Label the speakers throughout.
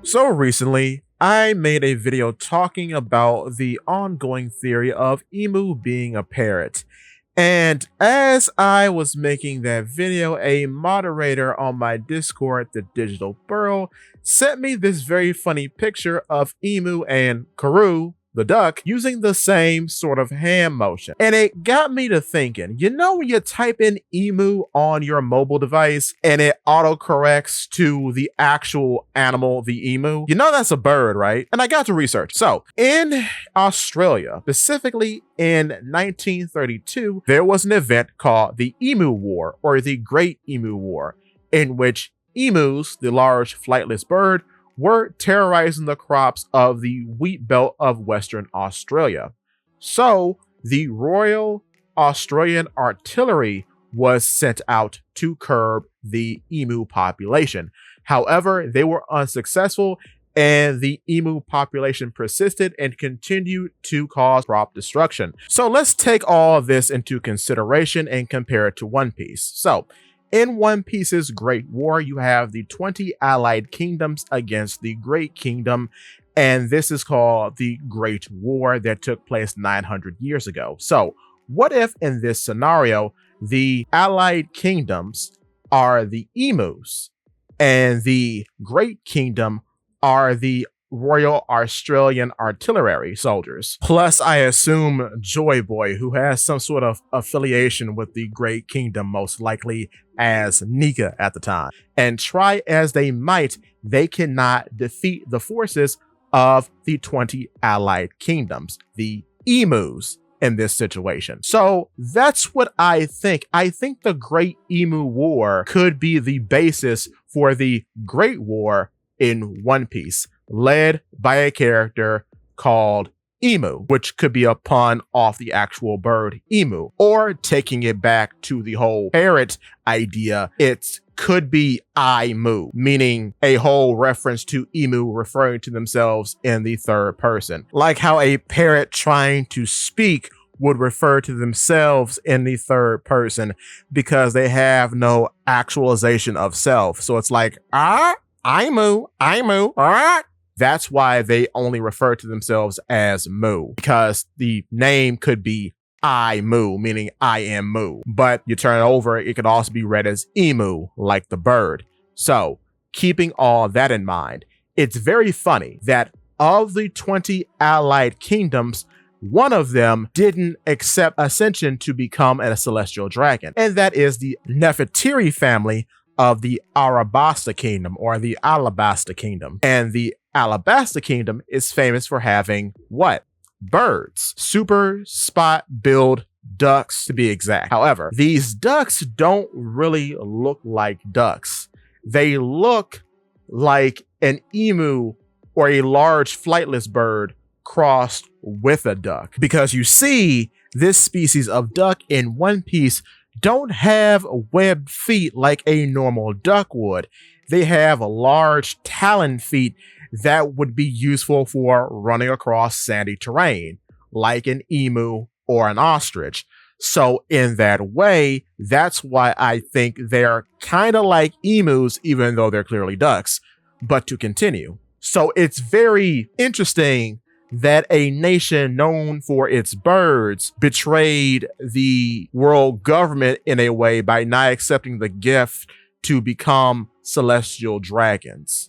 Speaker 1: So recently, I made a video talking about the ongoing theory of Emu being a parrot. And as I was making that video, a moderator on my Discord, the Digital Burl, sent me this very funny picture of Emu and Karoo, the duck, using the same sort of hand motion. And it got me to thinking, you know, when you type in emu on your mobile device and it autocorrects to the actual animal, the emu, you know that's a bird, right? And I got to research. So in Australia, specifically in 1932, there was an event called the Emu War, or the Great Emu War, in which emus, the large flightless bird, were terrorizing the crops of the wheat belt of Western Australia. So the Royal Australian Artillery was sent out to curb the emu population. However, they were unsuccessful, and the emu population persisted and continued to cause crop destruction. So let's take all this into consideration and compare it to One Piece. So in One Piece's Great War, you have the 20 allied kingdoms against the Great Kingdom, and this is called the Great War that took place 900 years ago. So what if in this scenario, the allied kingdoms are the emus, and the Great Kingdom are the Royal Australian Artillery soldiers? Plus, I assume Joy Boy, who has some sort of affiliation with the Great Kingdom, most likely as Nika at the time. And try as they might, they cannot defeat the forces of the 20 allied kingdoms, the emus, in this situation. So that's what I think. I think the Great Emu War could be the basis for the Great War in One Piece, led by a character called Emu, which could be a pun off the actual bird emu. Or taking it back to the whole parrot idea, it could be I Mu, meaning a whole reference to emu referring to themselves in the third person. Like how a parrot trying to speak would refer to themselves in the third person because they have no actualization of self. So it's like, Imu, that's why they only refer to themselves as Mu, because the name could be I Mu, meaning I am Mu. But you turn it over, it could also be read as Emu, like the bird. So keeping all that in mind, it's very funny that of the 20 allied kingdoms, one of them didn't accept ascension to become a celestial dragon, and that is the Nefertiti family of the Arabasta Kingdom, or the Alabasta Kingdom. And the Alabasta Kingdom is famous for having what? Birds. Super spot-billed ducks, to be exact. However, these ducks don't really look like ducks. They look like an emu or a large flightless bird crossed with a duck. Because you see, this species of duck in One Piece don't have webbed feet like a normal duck would. They have large talon feet that would be useful for running across sandy terrain, like an emu or an ostrich. So in that way, that's why I think they're kind of like emus, even though they're clearly ducks. But to continue. So it's very interesting that a nation known for its birds betrayed the world government in a way by not accepting the gift to become celestial dragons.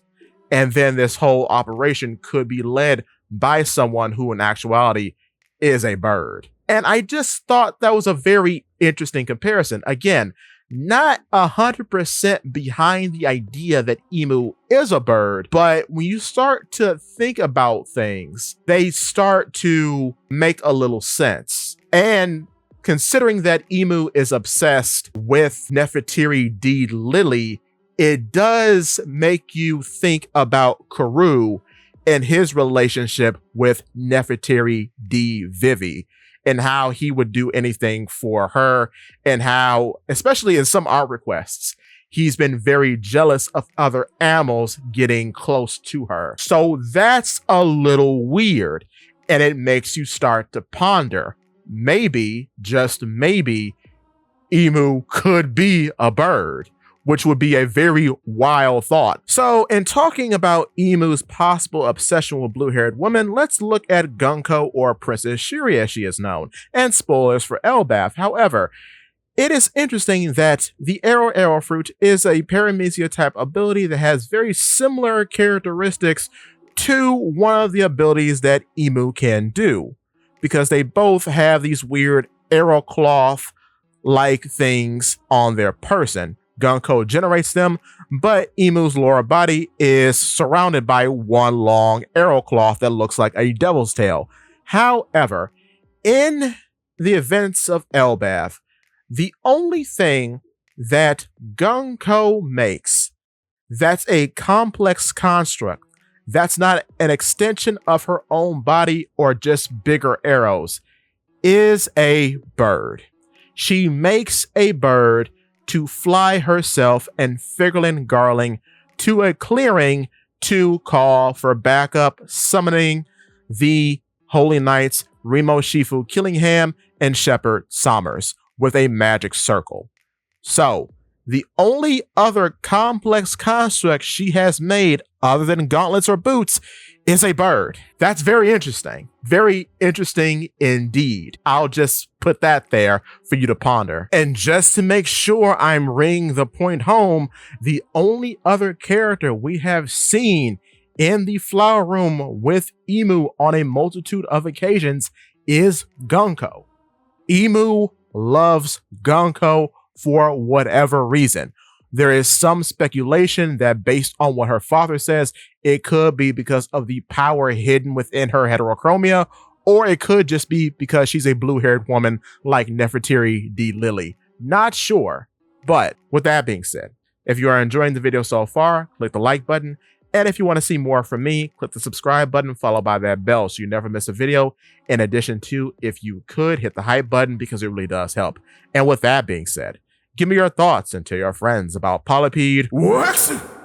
Speaker 1: And then this whole operation could be led by someone who in actuality is a bird. And I just thought that was a very interesting comparison. Again, not 100% behind the idea that emu is a bird, but when you start to think about things, they start to make a little sense. And considering that emu is obsessed with Nefertiti D. Lily, it does make you think about Karoo and his relationship with Nefertiti D. Vivi, and how he would do anything for her, and how, especially in some art requests, he's been very jealous of other animals getting close to her. So that's a little weird, and it makes you start to ponder, maybe, just maybe, emu could be a bird, which would be a very wild thought. So in talking about Emu's possible obsession with blue-haired women, let's look at Gunko, or Princess Shiri as she is known, and spoilers for Elbaf. However, it is interesting that the Arrow Fruit is a paramecia type ability that has very similar characteristics to one of the abilities that Emu can do, because they both have these weird arrow cloth like things on their person. Gunko generates them, but Emu's lower body is surrounded by one long arrow cloth that looks like a devil's tail. However, in the events of Elbaf, the only thing that Gunko makes that's a complex construct, that's not an extension of her own body or just bigger arrows, is a bird. She makes a bird to fly herself and Figurlin Garling to a clearing to call for backup, summoning the Holy Knights Remo Shifu Killingham and Shepherd Sommers with a magic circle. So, the only other complex construct she has made other than gauntlets or boots is a bird. That's very interesting. Very interesting indeed. I'll just put that there for you to ponder. And just to make sure I'm ringing the point home, the only other character we have seen in the flower room with Emu on a multitude of occasions is Gunko. Emu loves Gunko for whatever reason. There is some speculation that based on what her father says, it could be because of the power hidden within her heterochromia, or it could just be because she's a blue-haired woman like Nefertiti D. Lily. Not sure. But with that being said, if you are enjoying the video so far, click the like button. And if you want to see more from me, click the subscribe button followed by that bell so you never miss a video. In addition to, if you could, hit the hype button because it really does help. And with that being said, give me your thoughts and tell your friends about Polypede. What?